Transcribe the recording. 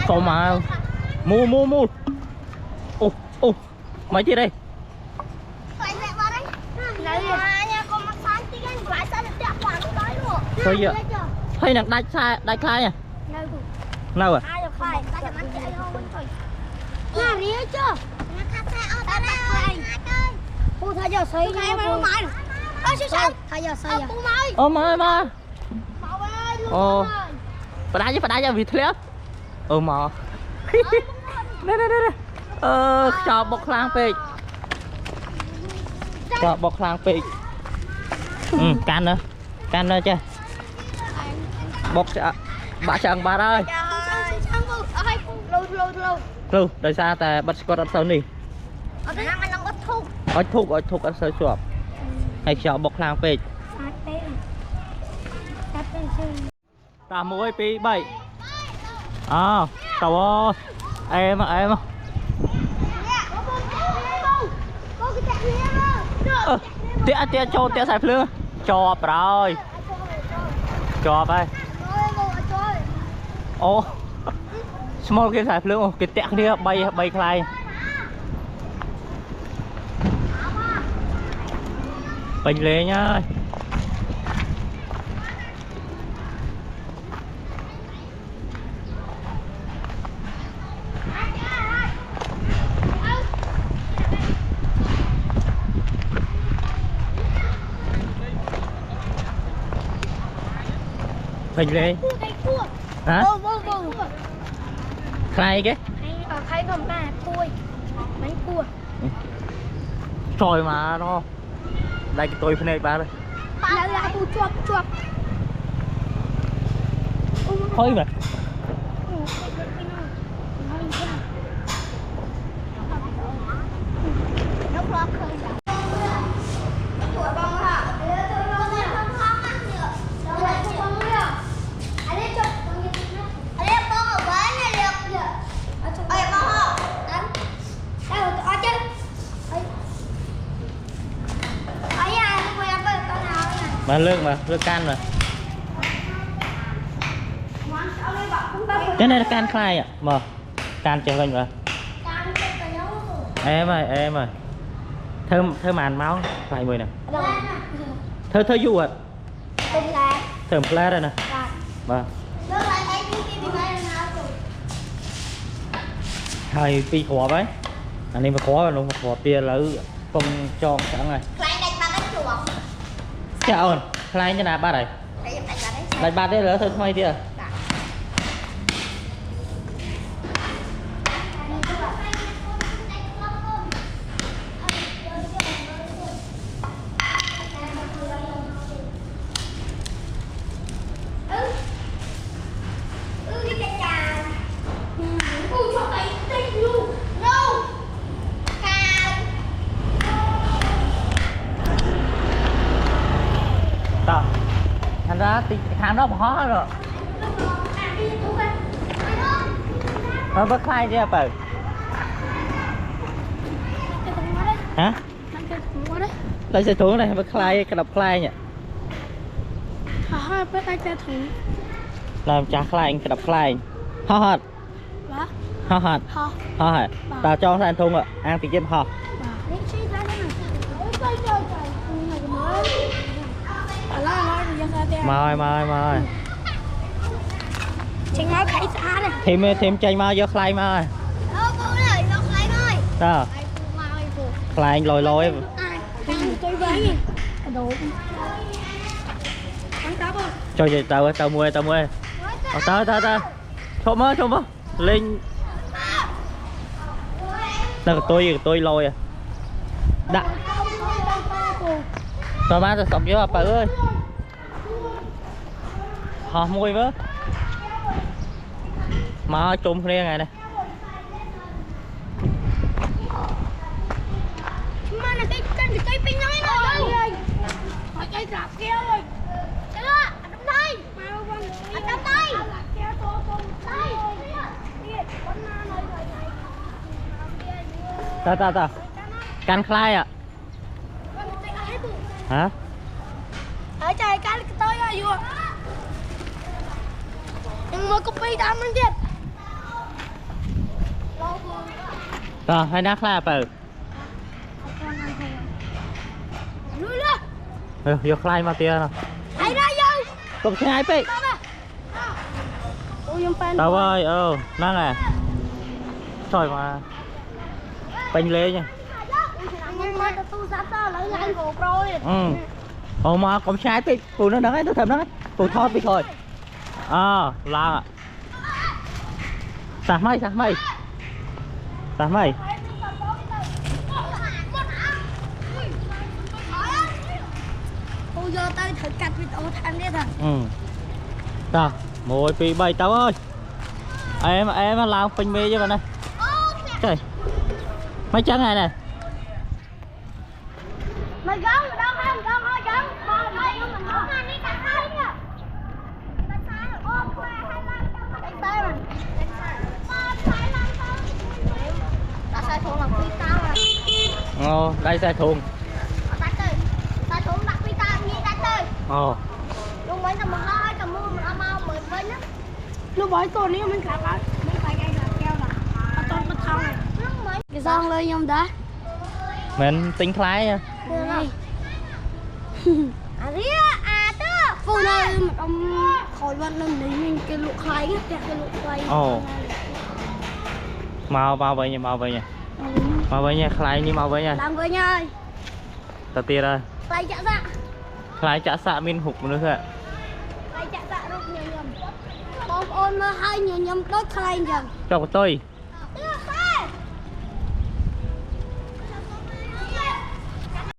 sao mà mua ô mấy chi đây thôi giờ hay là đai khai à nào à thay giờ xây mà phải đá cho vịt léo mà đây cho bọc lang pê can nữa chứ bọc bà chẳng bà ơi lâu đời xa ta bắt con ăn sơn đi ớt thúc ăn sơn chuột hay cho bọc lang pê ta muối pi 7 tao em tía cho tía xài phượng cho rồi cho đây ô small kia xài phượng cái tẹt kia bay khai bình lề nhá bình lên hả khai cái khai ngầm mà tôi bánh cua trời mà nó đây cái tôi này ba đây là chuột thôi mà lương can mà cái này là can khai ạ mà can chơi lên mà em ơi thơ màn máu vài người nè thơ du ạ thơm lá đây nè mà thầy pi khóa vậy anh em mà khóa luôn khóa tia là không cho chẳng này chào ơn khai như nào ba này đánh ba đấy là thôi thôi đi à thành ra thì hàng đó bỏ rồi nó bắt khai chứ bà hả lấy xe thủng này bắt khai cái đập khai nhỉ làm chả khai cái đập khai ho ta cho anh thùng ạ ăn thì chim ho mời chanh máu khai xa này thêm chanh máu vô khai mà đó khai lôi cho vậy tao mua tao trộm mơ lên là tôi lôi à đã tao má tao sống vô bà ơi họ môi với mà trùm kia ngày này mà là cái pin nói rồi hỏi cây rạp kia rồi chưa đâm đây đâm đây ta can khai à hả ở trời can tôi rồi vừa nhưng mà copy đam anh chết rồi hay nát la bờ Lui lên. vô khai mà tia nào Ai ra vô. cùng hai pe Ôi em fan. tao ơi năng à trời mà bánh lê nha Nhưng mà tôi sắp ra lại lại gồ rồi. mà còn sai pe phụ nó nói tôi thèm nói phụ thọt đi thôi là sạc mày Ôi giờ tao thử cạch với tao tham đấy thằng. Rồi, 1, 2, 3 tao ơi. Em làm phình mê cho bạn này. Trời. Mấy trắng này nè. Mày gắn ở đâu không? Gắn thôi gắn. Mày mình không ăn đi cắt tay nha. Đánh sai rồi. Ôm qua 25 đánh tay mà. Đánh sai. Ôm 25 thôi. Đã sai thua là quy tao rồi. Đây xe thùng. Đánh đi. Sai thua đặt quy tao như đánh đi. Lúc mấy thằng mình nói thằng mua mình mau mời bên á. Lúc mấy tuầnนี้mình khá lắm. Mình phải gây là keo là. Ở tuần bắt thong này. Cái xong lên không đó. Mình tính khái nha. Phụ này ông khỏi vận lên đấy mình cái lục khai cái lục khai. Mau về nha. Mau về nha, khai đi mau về nha. Làm với nhau. Tao tia đây. Khai chả dạ. Khai chả xạ min hụt nữa thôi ạ. Khai chả dạ lúc nhiều nhầm. Bom ôn nó hai nhiều nhầm đốt khai nhầm. Cho tôi.